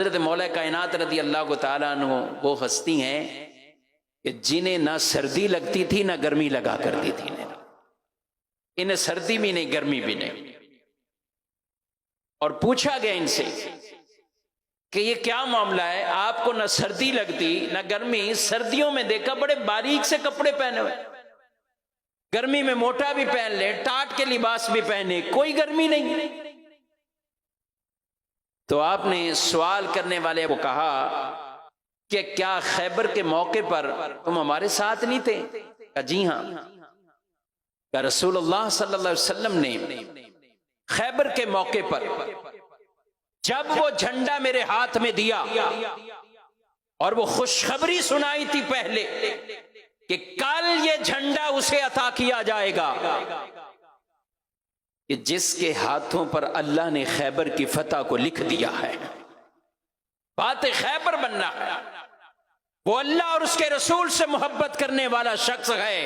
حضرت مولا کائنات رضی اللہ تعالیٰ عنہ وہ ہستی ہیں کہ جنہیں نہ سردی لگتی تھی نہ گرمی لگا کرتی تھی، انہیں سردی بھی نہیں گرمی بھی نہیں۔ اور پوچھا گیا ان سے کہ یہ کیا معاملہ ہے، آپ کو نہ سردی لگتی نہ گرمی، سردیوں میں دیکھا بڑے باریک سے کپڑے پہنے ہوئے، گرمی میں موٹا بھی پہن لے، ٹاٹ کے لباس بھی پہنے، کوئی گرمی نہیں۔ تو آپ نے سوال کرنے والے کو کہا کہ کیا خیبر کے موقع پر تم ہمارے ساتھ نہیں تھے؟ کہا جی ہاں۔ کہ رسول اللہ صلی اللہ علیہ وسلم نے خیبر کے موقع پر جب وہ جھنڈا میرے ہاتھ میں دیا اور وہ خوشخبری سنائی تھی پہلے کہ کل یہ جھنڈا اسے عطا کیا جائے گا کہ جس کے ہاتھوں پر اللہ نے خیبر کی فتح کو لکھ دیا ہے، بات خیبر بننا ہے، وہ اللہ اور اس کے رسول سے محبت کرنے والا شخص ہے،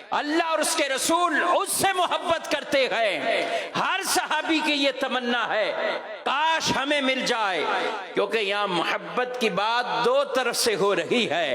اللہ اور اس کے رسول اس سے محبت کرتے ہیں۔ ہر صحابی کی یہ تمنا ہے کاش ہمیں مل جائے، کیونکہ یہاں محبت کی بات دو طرف سے ہو رہی ہے۔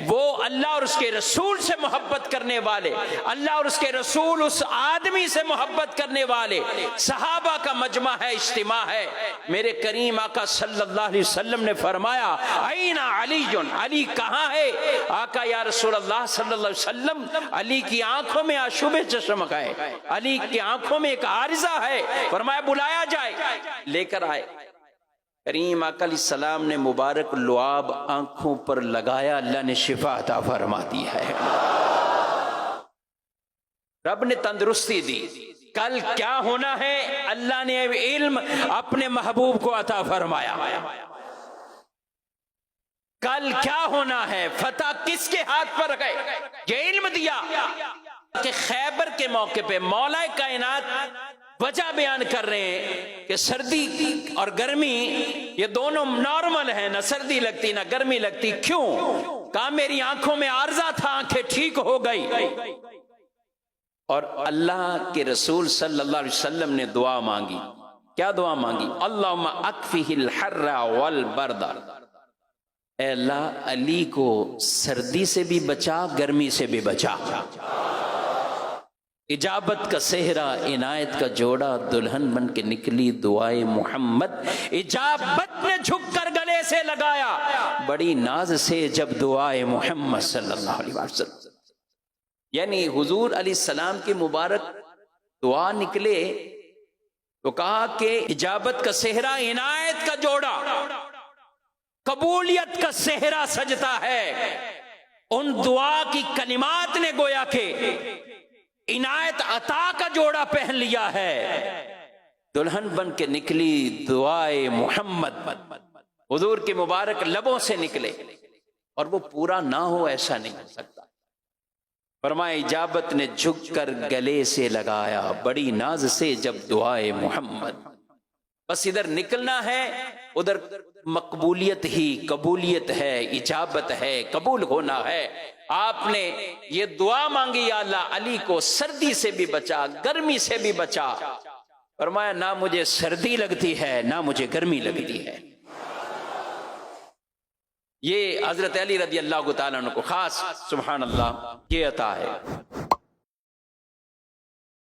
وہ اللہ اور اس کے رسول سے محبت کرنے والے، اللہ اور اس کے رسول اس آدمی سے محبت کرنے والے صحابہ کا مجمع ہے، اجتماع ہے۔ میرے کریم آقا صلی اللہ علیہ وسلم نے فرمایا این علی، علی کہاں ہے؟ آقا یا رسول اللہ صلی اللہ علیہ وسلم علی کی آنکھوں میں آشوب چشمک ہے، علی کی آنکھوں میں ایک عارضہ ہے، فرمایا بلایا جائے، لے کر آئے۔ کریم آقا علیہ السلام نے مبارک لعاب آنکھوں پر لگایا، اللہ نے شفا عطا فرما دی ہے، رب نے تندرستی دی۔ کل کیا ہونا ہے اللہ نے علم اپنے محبوب کو عطا فرمایا، کل کیا ہونا ہے، فتح کس کے ہاتھ پر گئے، یہ علم دیا۔ کہ خیبر کے موقع پہ مولا کائنات وجہ بیان کر رہے ہیں کہ سردی اور گرمی یہ دونوں نارمل ہیں، نہ سردی لگتی نہ گرمی لگتی۔ کیوں؟ کہا میری آنکھوں میں عارضہ تھا، آنکھیں ٹھیک ہو گئی۔ اور اللہ کے رسول صلی اللہ علیہ وسلم نے دعا مانگی، کیا دعا مانگی؟ اللہم اکفہ الحر والبرد، اے اللہ علی کو سردی سے بھی بچا، گرمی سے بھی بچا۔ اجابت کا صحرا، عنایت کا جوڑا، دلہن بن کے نکلی دعائے محمد، اجابت نے جھک کر گلے سے لگایا بڑی ناز سے جب دعائے محمد صلی اللہ علیہ وسلم۔ یعنی حضور علیہ السلام کی مبارک دعا نکلے تو کہا کہ اجابت کا صحرا، عنایت کا جوڑا، قبولیت کا صحرا سجتا ہے۔ ان دعا کی کلمات نے گویا کہ عنایت عطا کا جوڑا پہن لیا ہے۔ دلہن بن کے نکلی دعائے محمد، حضور کے مبارک لبوں سے نکلے، اور وہ پورا نہ ہو ایسا نہیں ہو سکتا۔ فرمایا اجابت نے جھک کر گلے سے لگایا بڑی ناز سے جب دعائے محمد۔ بس ادھر نکلنا ہے، ادھر مقبولیت ہی قبولیت ہے، اجابت ہے، قبول ہونا ہے۔ آپ نے یہ دعا مانگی یا اللہ علی کو سردی سے بھی بچا، گرمی سے بھی بچا۔ فرمایا نہ مجھے سردی لگتی ہے نہ مجھے گرمی لگتی ہے۔ یہ حضرت علی رضی اللہ تعالیٰ عنہ کو خاص سبحان اللہ یہ عطا ہے۔